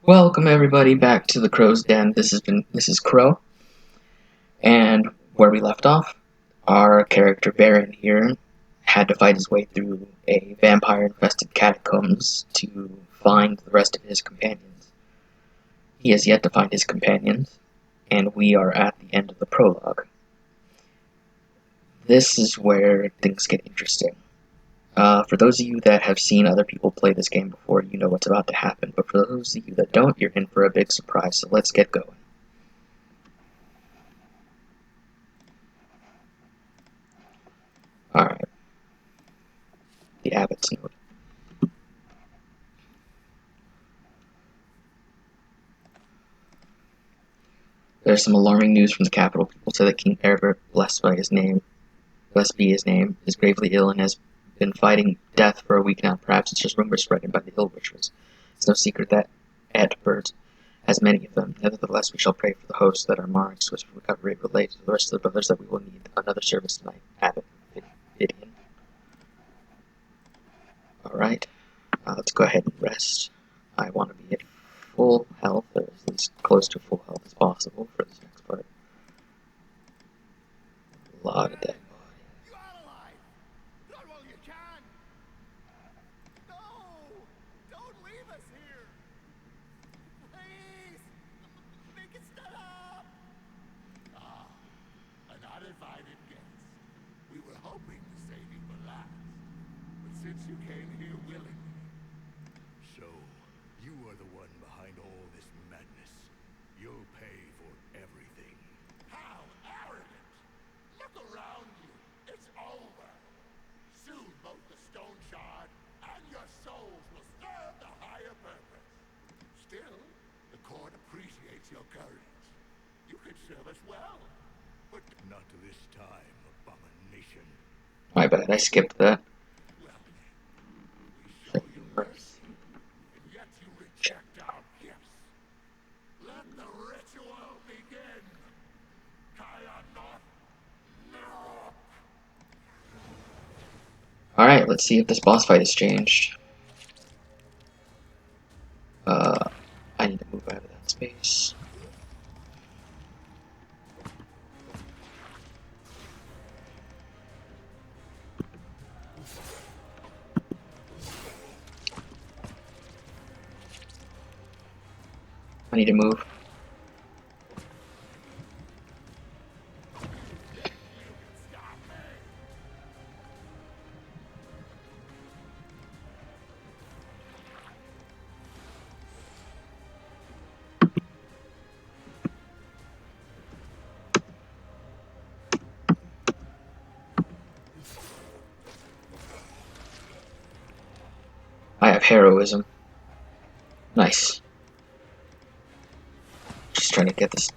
Welcome everybody back to the Crow's Den. This is Crow, and where we left off, our character Baron here had to fight his way through a vampire-infested catacombs to find the rest of his companions. He has yet to find his companions, and we are at the end of the prologue. This is where things get interesting. For those of you that have seen other people play this game before, you know what's about to happen, but for those of you that don't, you're in for a big surprise, so let's get going. Alright. The Abbot's Note. There's some alarming news from the capital. People say that King Erebert, blessed be his name, is gravely ill and has been fighting death for a week now. Perhaps it's just rumors spreading by the ill-wishers. It's no secret that Erebert has many of them. Nevertheless, we shall pray for the host that our monarch's swift recovery relate to the rest of the brothers that we will need another service tonight. Abbot Gideon. Alright, let's go ahead and rest. I want to be at full health, or as close to full health as possible for this next part. A lot of dead bodies. You are alive! Run while you can! No! Don't leave us here! Please! Make it stop! Ah, an uninvited guest. We were hoping to save you for last. But since you came here willingly... So, you are the one behind all this madness. You'll pay for everything. How arrogant! Look around you. It's over. Soon both the Stoneshard and your souls will serve the higher purpose. Still, the court appreciates your courage. You could serve us well, but Not this time, abomination. My bad, I skipped that. well, we show you mercy, and yet you reject our gifts. Let the ritual begin. Kaya North. No. Alright, let's see if this boss fight has changed. I need to move out of that space. I need to move. I have heroism. Nice. Just trying to get this.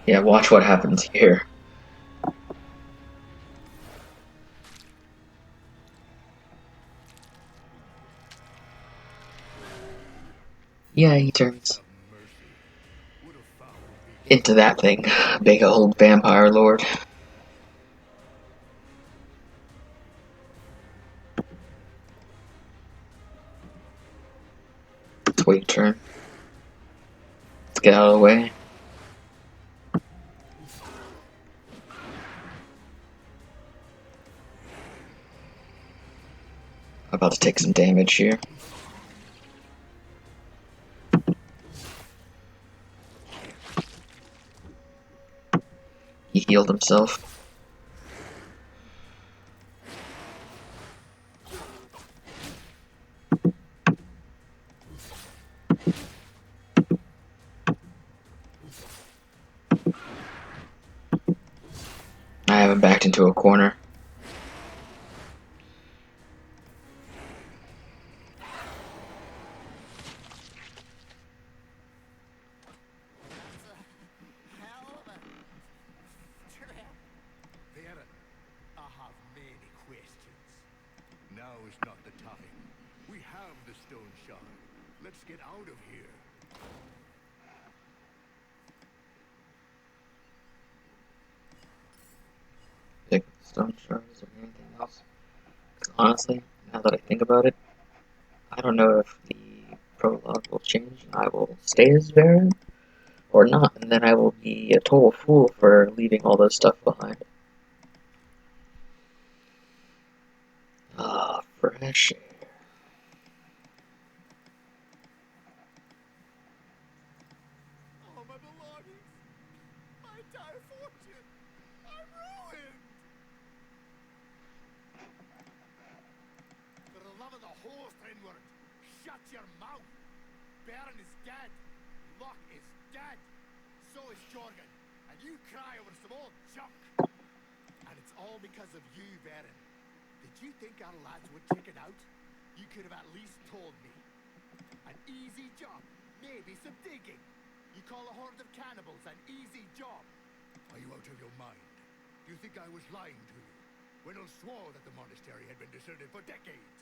Yeah, watch what happens here. Yeah, he turns Would have found me. into that thing. Big old vampire lord. Let's wait your turn. Let's get out of the way. About to take some damage here. He healed himself. I have him backed into a corner. Hell of a trip. Baron, I have many questions. Now is not the time. We have the Stoneshard. Let's get out of here. Stoneshard, is there anything else? Because honestly, now that I think about it, I don't know if the prologue will change and I will stay as Baron or not, and then I will be a total fool for leaving all those stuff behind. Ah, fresh air. Oh, my belongings! My entire fortune! I'm ruined! For the love of the horse, Rinward, shut your mouth! Baron is dead! Locke is dead! So is Jorgen! And you cry over some old junk! And it's all because of you, Baron. Did you think our lads would chicken out? You could have at least told me. An easy job, maybe some digging. You call a horde of cannibals an easy job? Are you out of your mind? Do you think I was lying to you? Gwynel swore that the monastery had been deserted for decades.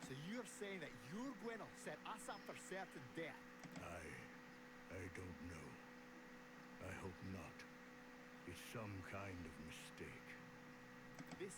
So you're saying that your Gwynel set us up for certain death? I don't know. I hope not. It's some kind of mistake. This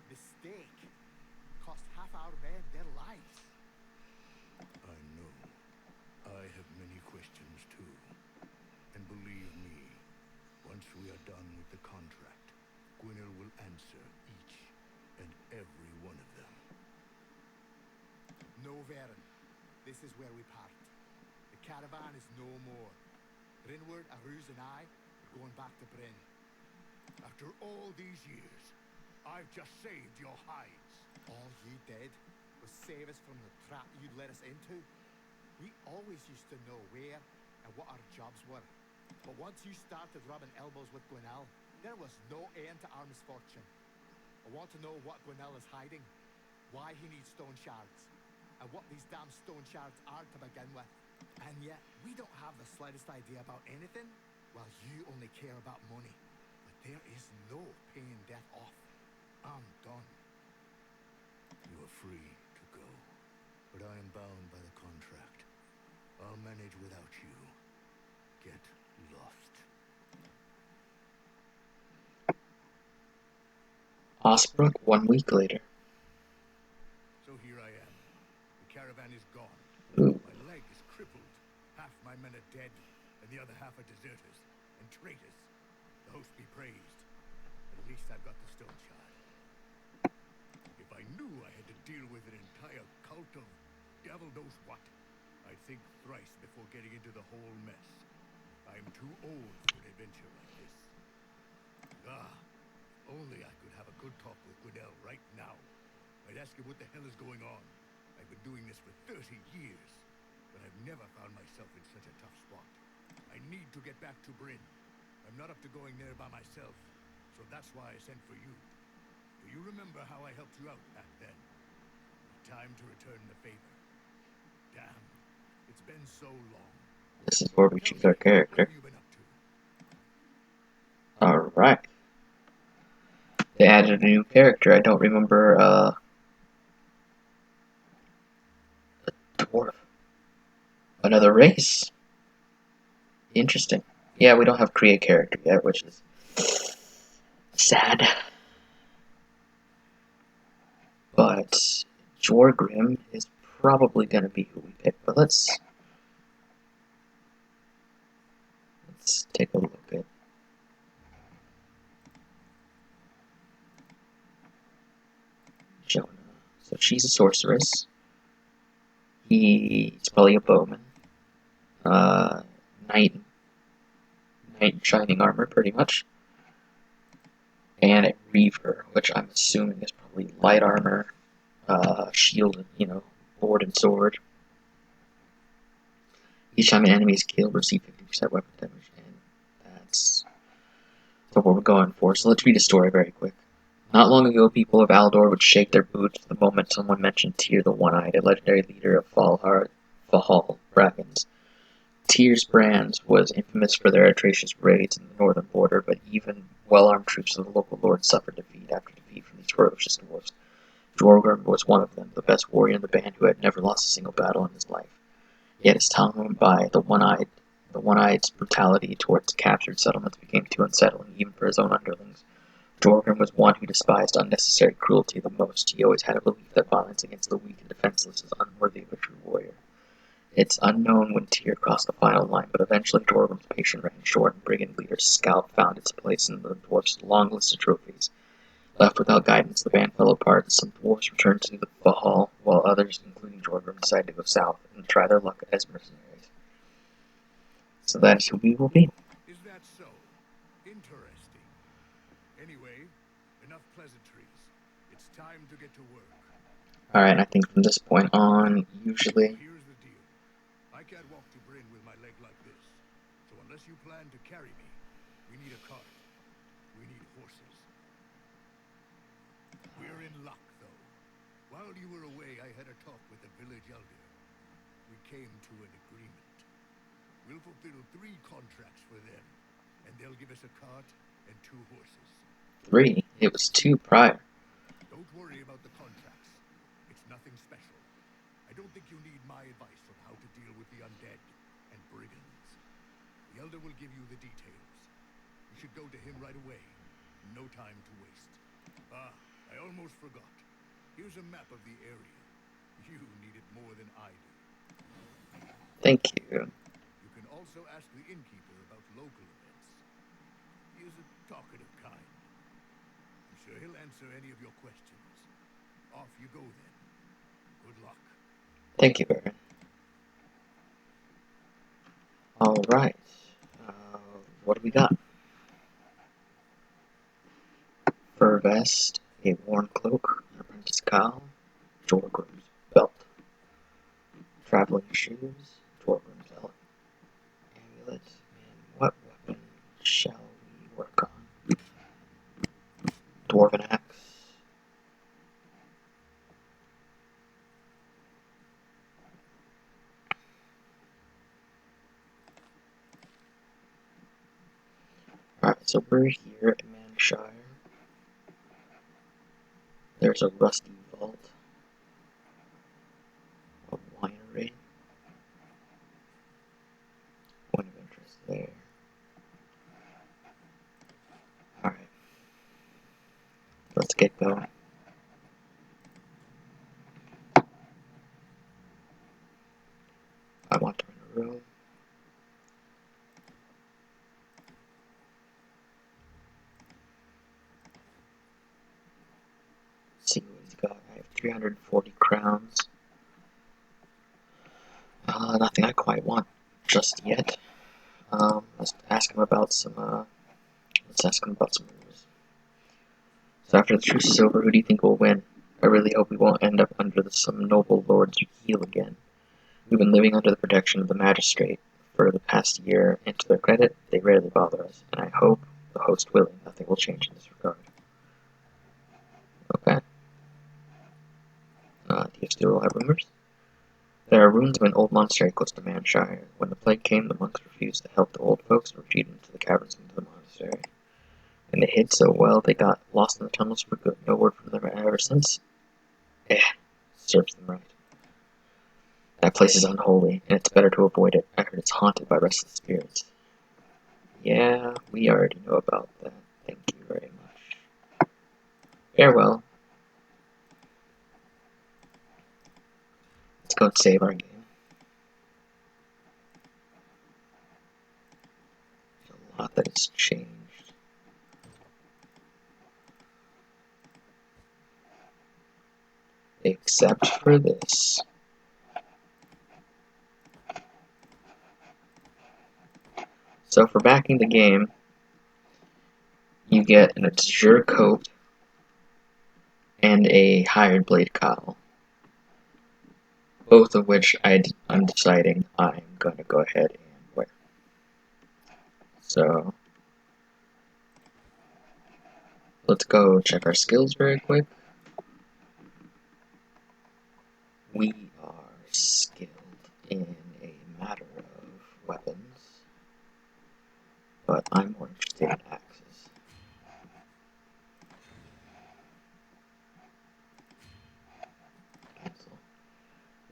mistake cost half our men their lives. I know. I have many questions too. And believe me, once we are done with the contract, Gwynel will answer each and every one of them. No, Varen. This is where we part. The caravan is no more. Rinward, Aruz, and I are going back to Bryn. After all these years, I've just saved your hides. All you did was save us from the trap you'd let us into. We always used to know where and what our jobs were. But once you started rubbing elbows with Gwynel, there was no end to our misfortune. I want to know what Gwynel is hiding, why he needs stone shards, and what these damn stone shards are to begin with. And yet, we don't have the slightest idea about anything, while you only care about money. But there is no paying death off. I'm done. You are free to go, but I am bound by the contract. I'll manage without you. Get lost. Osbrook 1 week later. So here I am. The caravan is gone. Ooh. My leg is crippled. Half my men are dead, and the other half are deserters and traitors. The host be praised. At least I've got the stone shard. If I knew I had to deal with an entire cult of devil knows what, I'd think thrice before getting into the whole mess. I'm too old for an adventure like this. Only I could have a good talk with Gwynel right now. I'd ask him what the hell is going on. I've been doing this for 30 years, but I've never found myself in such a tough spot. I need to get back to Bryn. I'm not up to going there by myself, so that's why I sent for you. Do you remember how I helped you out back then? Time to return the favor. Damn, it's been so long. This is where we choose our What character. have you been up to? Alright. They added a new character. I don't remember, a dwarf. Another race. Interesting. Yeah, we don't have create character yet, which is sad. But Jorgrim is probably going to be who we pick. But let's take a look at Jonah. So she's a sorceress. He's probably a bowman. Knight in shining armor, pretty much. And a reaver, which I'm assuming is probably light armor, shield, board and sword. Each time an enemy is killed, receive 50% weapon damage, and that's what we're going for. So let's read a story very quick. Not long ago, people of Aldor would shake their boots the moment someone mentioned Tyr the One-Eyed, a legendary leader of Valhall Dragons. Tyr's brands was infamous for their atrocious raids in the northern border, but even well-armed troops of the local lords suffered defeat after defeat from these ferocious dwarves. Jorgrim was one of them, the best warrior in the band who had never lost a single battle in his life. Yet as time went by, the One-Eyed's brutality towards captured settlements became too unsettling even for his own underlings. Jorgen was one who despised unnecessary cruelty the most. He always had a belief that violence against the weak and defenseless is unworthy of a true warrior. It's unknown when Tyr crossed the final line, but eventually Jorgen's patience ran short and brigand leader's scalp found its place in the dwarf's long list of trophies. Left without guidance, the band fell apart. Some dwarves returned to the Valhall, while others, including Jorgen, decided to go south and try their luck as mercenaries. So that is who we will be. Is that so? Interesting. Anyway, enough pleasantries. It's time to get to work. Alright, I think from this point on, usually... Here's the deal. I can't walk to Bryn with my leg like this. So unless you plan to carry me, we need a cart. We need horses. We're in luck, though. While you were away, I had a talk with the village elder. We came to an agreement. We'll fulfill 3 contracts for them, and they'll give us a cart and 2 horses. 3? It was 2 prior. Don't worry about the contracts. It's nothing special. I don't think you need my advice on how to deal with the undead and brigands. The elder will give you the details. You should go to him right away. No time to waste. Ah, I almost forgot. Here's a map of the area. You need it more than I do. Thank you. You can also ask the innkeeper about local events. He is a talkative kind. I'm sure he'll answer any of your questions. Off you go then. Good luck. Thank you, Baron. Alright. What do we got? Fur vest, a worn cloak, an apprentice cowl, Jorgrim's belt, traveling shoes, Jorgrim's amulet, and what weapon shall we work on? Dwarven axe. Alright, so we're here at Manshire. There's a rusty vault, a winery, point of interest there. Alright, let's get going. I want to rent a room. See what he's got. I have 340 crowns. Nothing I quite want just yet. Let's ask him about some rumors. So after the truce is over, who do you think will win? I really hope we won't end up under some noble lord's heel again. We've been living under the protection of the magistrate for the past year, and to their credit, they rarely bother us, and I hope, the host willing, nothing will change in this regard. Okay. Do you still have rumors? There are ruins of an old monastery close to Manshire. When the plague came, the monks refused to help the old folks and retreated into the caverns into the monastery. And they hid so well they got lost in the tunnels for good. No word from them ever since. Serves them right. That place is unholy, and it's better to avoid it. I heard it's haunted by restless spirits. Yeah, we already know about that. Thank you very much. Farewell. Let's go and save our game. There's a lot that has changed. Except for this. So for backing the game, you get an azure coat and a hired blade cowl. Both of which I'm deciding I'm going to go ahead and wear. So, let's go check our skills very quick. We are skilled in a matter of weapons, but I'm more interested in axes. Cancel.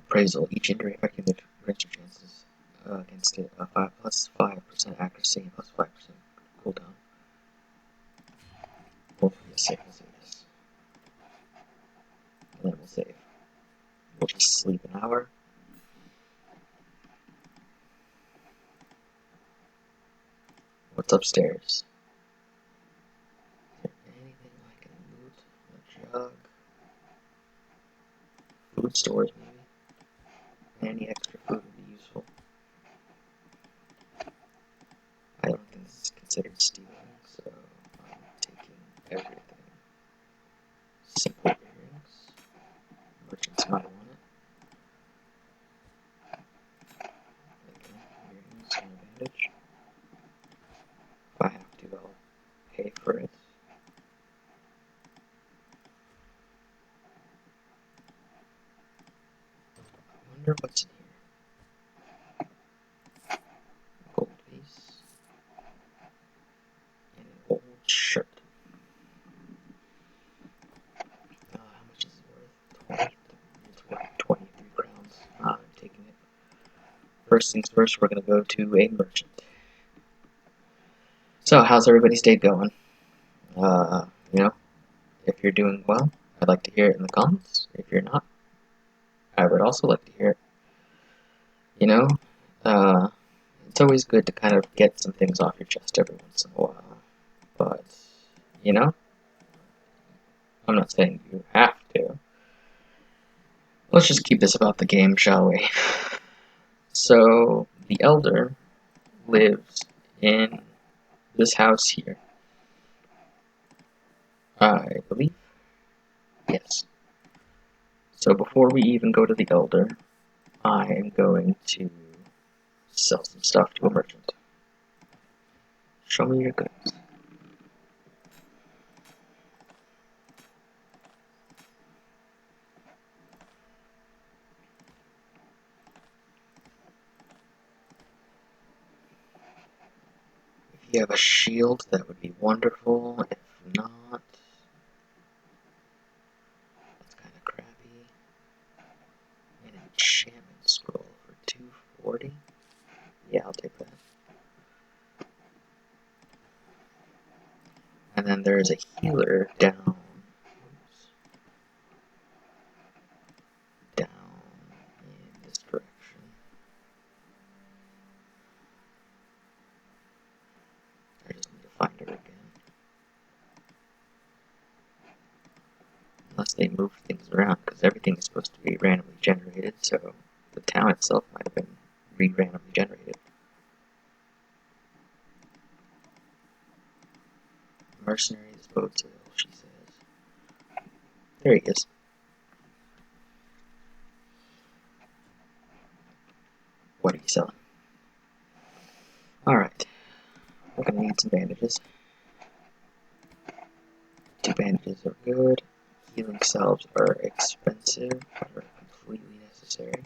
Appraisal. Each injury affecting the creature chances against it plus 5% accuracy and plus 5% cooldown. What's upstairs? Is there anything I can loot? A jug? Food stores, maybe? Any extra food would be useful. I don't think this is considered stealing, so I'm taking everything. Simple earrings. Merchants might want it. Again, earrings an advantage. If I have to, I'll pay for it. I wonder what's in here. Gold piece. And an old shirt. How much is it worth? 20. It's worth 23 crowns. I'm taking it. First things first, we're going to go to a merchant. So, how's everybody's day going? If you're doing well, I'd like to hear it in the comments. If you're not, I would also like to hear it. It's always good to kind of get some things off your chest every once in a while. But, I'm not saying you have to. Let's just keep this about the game, shall we? So, the Elder lives in this house here. I believe. Yes. So before we even go to the Elder, I am going to sell some stuff to a merchant. Show me your goods. If you have a shield, that would be wonderful. If not, that's kind of crappy. An enchantment scroll for 240. Yeah, I'll take that. And then there's a healer down in this direction. I just need to find her again. Unless they move things around, because everything is supposed to be randomly generated, so the town itself might have been randomly generated. Mercenary disposal, she says. There he is. What are you selling? Alright. We're gonna need some bandages. 2 bandages are good. Healing salves are expensive, but are completely necessary.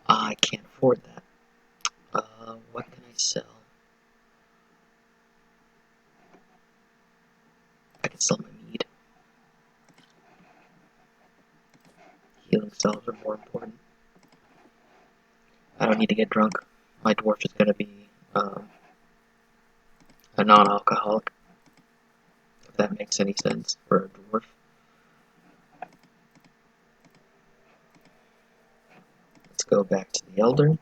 I can't afford that. What can I sell? I can sell my mead. Healing salves are more important. I don't need to get drunk. My dwarf is gonna be a non-alcoholic. If that makes any sense for a dwarf. Let's go back to the Elder. And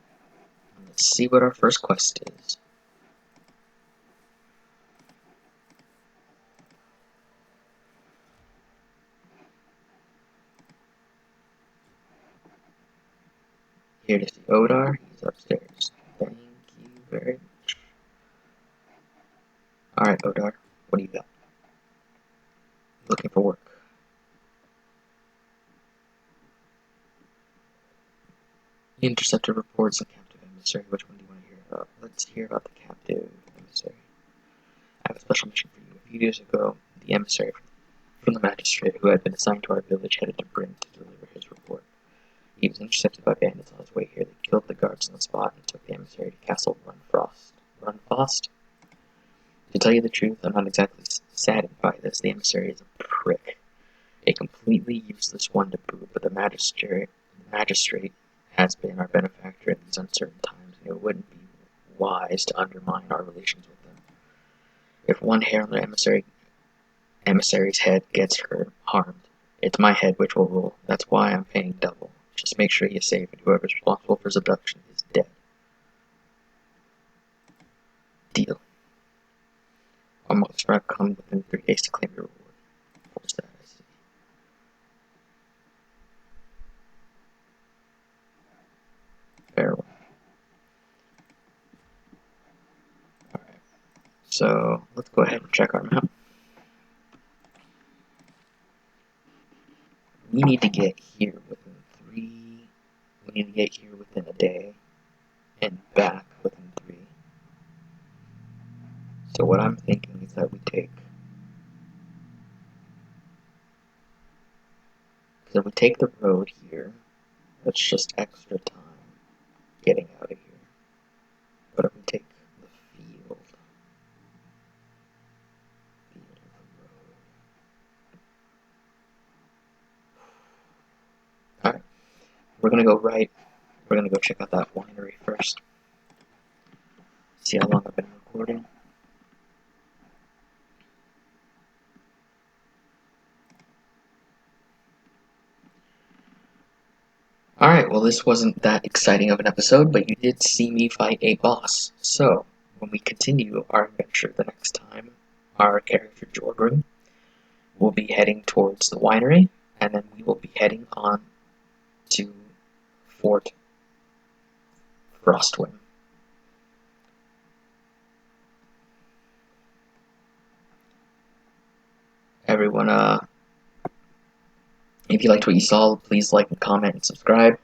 let's see what our first quest is. Here to see Odar. He's upstairs. Thank you very much. Alright, Odar. What do you got? Looking for work. Interceptor reports and captive emissary. Which one do you want to hear about? Let's hear about the captive emissary. I have a special mission for you. A few years ago, the emissary from the magistrate who had been assigned to our village headed to Bryn to deliver his report. He was intercepted by bandits on his way here. They killed the guards on the spot and took the emissary to Castle Runfrost. To tell you the truth, I'm not exactly saddened by this. The emissary is a prick. A completely useless one to boot, but the magistrate has been our benefactor in these uncertain times, and it wouldn't be wise to undermine our relations with them. If one hair on the emissary's head gets harmed, it's my head which will rule. That's why I'm paying double. Just make sure he is safe, and whoever's responsible for his abduction is dead. Deal. Almost come within 3 days to claim your reward. What's that? I see. Farewell. Alright. So let's go ahead and check our map. We need to get here within 3. We need to get here within a day. And back within 3. So what I'm thinking is that we take, because if we take the road here, that's just extra time getting out of here. But if we take the field of the road. Alright, we're gonna go right. We're gonna go check out that winery first. See how long I've been recording. Alright, well this wasn't that exciting of an episode, but you did see me fight a boss. So, when we continue our adventure the next time, our character Jorgrim will be heading towards the winery, and then we will be heading on to Fort Frostwind. Everyone, if you liked what you saw, please like and comment and subscribe.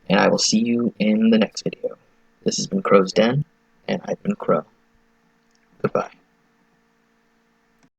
And I will see you in the next video. This has been Crow's Den, and I've been Crow. Goodbye.